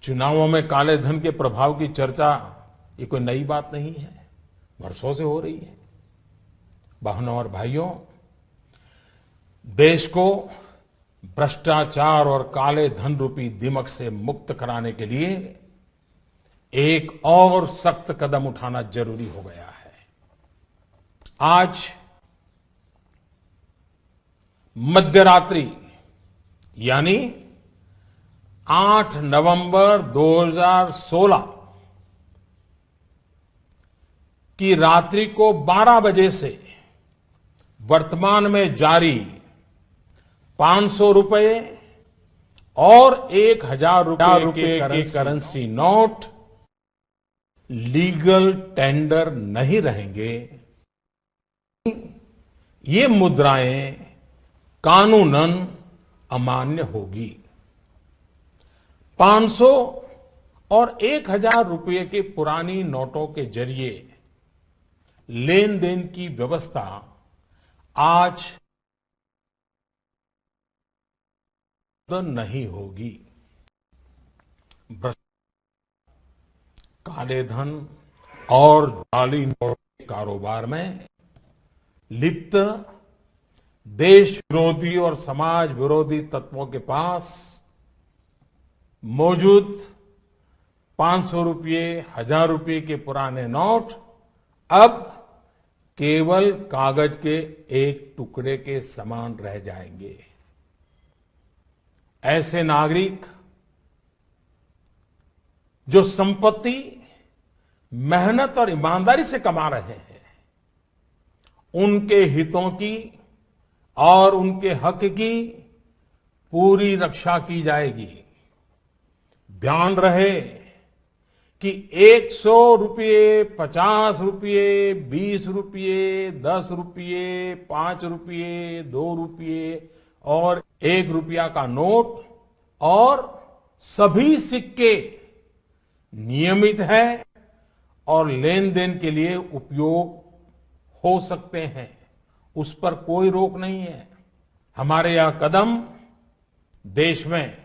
चुनावों में काले धन के प्रभाव की चर्चा ये कोई नई बात नहीं है, वर्षों से हो रही है। बहनों और भाइयों, देश को भ्रष्टाचार और काले धन रूपी दिमक से मुक्त कराने के लिए एक और सख्त कदम उठाना जरूरी हो गया है। आज मध्यरात्रि यानी 8 नवंबर 2016 की रात्रि को 12 बजे से वर्तमान में जारी 500 रुपए और 1000 रुपए के करेंसी नोट लीगल टेंडर नहीं रहेंगे। ये मुद्राएं कानूनन अमान्य होगी। 500 और 1000 रुपए के पुरानी नोटों के जरिए लेन देन की व्यवस्था आज नहीं होगी। काले धन और जाली नोट के कारोबार में लिप्त देश विरोधी और समाज विरोधी तत्वों के पास मौजूद 500 रुपये, 1000 रुपये के पुराने नोट अब केवल कागज के एक टुकड़े के समान रह जाएंगे। ऐसे नागरिक जो संपत्ति मेहनत और ईमानदारी से कमा रहे हैं, उनके हितों की और उनके हक की पूरी रक्षा की जाएगी। ध्यान रहे कि 100 रुपये, 50 रुपये, 20 रुपये, 10 रुपये, 5 रुपये, 2 रुपये और 1 रुपया का नोट और सभी सिक्के नियमित है और लेन देन के लिए उपयोग हो सकते हैं, उस पर कोई रोक नहीं है। हमारे यह कदम देश में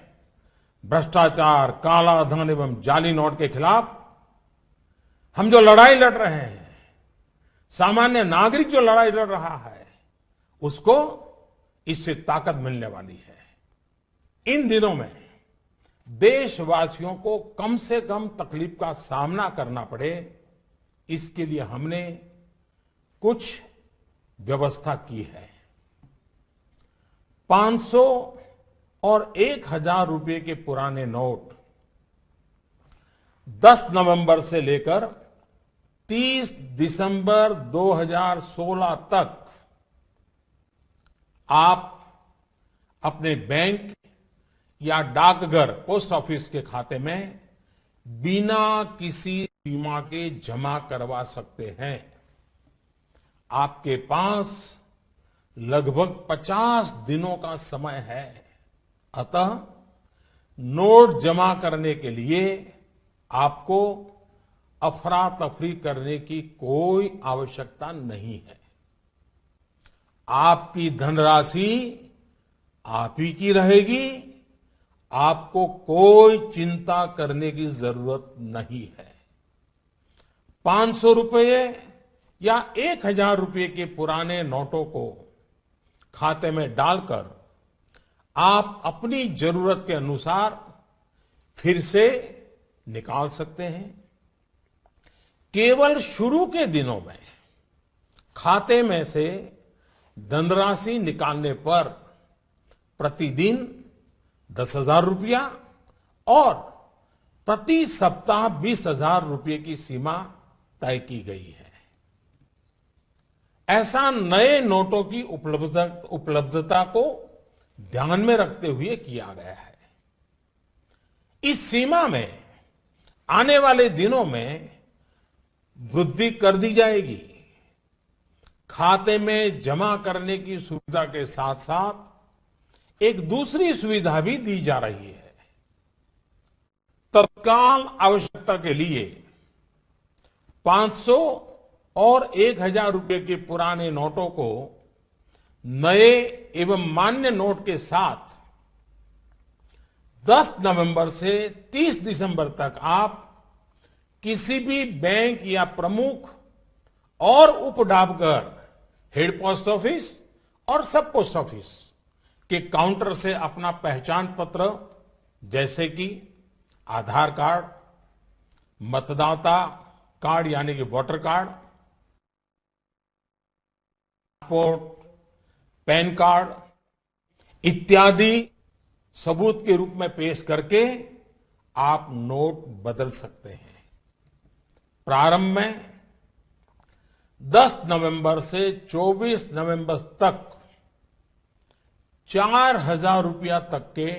भ्रष्टाचार, काला धन एवं जाली नोट के खिलाफ हम जो लड़ाई लड़ रहे हैं, सामान्य नागरिक जो लड़ाई लड़ रहा है, उसको इससे ताकत मिलने वाली है। इन दिनों में देशवासियों को कम से कम तकलीफ का सामना करना पड़े, इसके लिए हमने कुछ व्यवस्था की है। 500 और 1000 रुपये के पुराने नोट 10 नवंबर से लेकर 30 दिसंबर 2016 तक आप अपने बैंक या डाकघर, पोस्ट ऑफिस के खाते में बिना किसी सीमा के जमा करवा सकते हैं। आपके पास लगभग 50 दिनों का समय है। अतः नोट जमा करने के लिए आपको अफरा तफरी करने की कोई आवश्यकता नहीं है। आपकी धनराशि आप ही की रहेगी, आपको कोई चिंता करने की जरूरत नहीं है। 500 रुपये या 1000 रुपये के पुराने नोटों को खाते में डालकर आप अपनी जरूरत के अनुसार फिर से निकाल सकते हैं। केवल शुरू के दिनों में खाते में से धनराशि निकालने पर प्रतिदिन 10,000 रुपया और प्रति सप्ताह 20,000 रुपये की सीमा तय की गई है। ऐसा नए नोटों की उपलब्धता को ध्यान में रखते हुए किया गया है। इस सीमा में आने वाले दिनों में वृद्धि कर दी जाएगी। खाते में जमा करने की सुविधा के साथ साथ एक दूसरी सुविधा भी दी जा रही है। तत्काल आवश्यकता के लिए 500 और 1000 रुपये के पुराने नोटों को नए एवं मान्य नोट के साथ 10 नवंबर से 30 दिसंबर तक आप किसी भी बैंक या प्रमुख और उप डाकघर, हेड पोस्ट ऑफिस और सब पोस्ट ऑफिस के काउंटर से अपना पहचान पत्र जैसे कि आधार कार्ड, मतदाता कार्ड यानी कि voter card, passport, pan card इत्यादि सबूत के रूप में पेश करके आप नोट बदल सकते हैं। प्रारंभ में 10 नवंबर से 24 नवंबर तक 4,000 रुपया तक के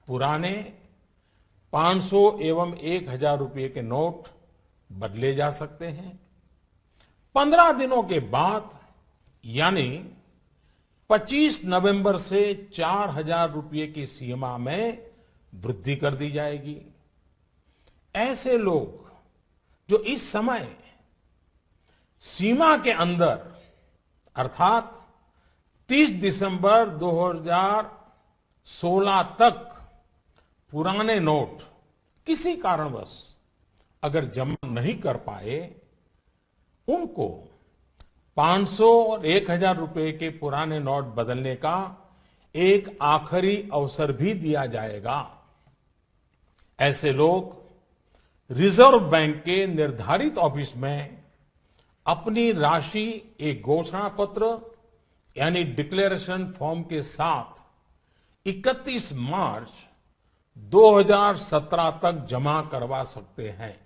पुराने 500 एवं 1,000 रुपये के नोट बदले जा सकते हैं। 15 दिनों के बाद यानी 25 नवंबर से 4,000 रुपये की सीमा में वृद्धि कर दी जाएगी। ऐसे लोग जो इस समय सीमा के अंदर अर्थात 30 दिसंबर 2016 तक पुराने नोट किसी कारणवश अगर जमा नहीं कर पाए, उनको 500 और 1,000 रुपए के पुराने नोट बदलने का एक आखिरी अवसर भी दिया जाएगा। ऐसे लोग रिजर्व बैंक के निर्धारित ऑफिस में अपनी राशि एक घोषणा पत्र यानी डिक्लेरेशन फॉर्म के साथ 31 मार्च 2017 तक जमा करवा सकते हैं।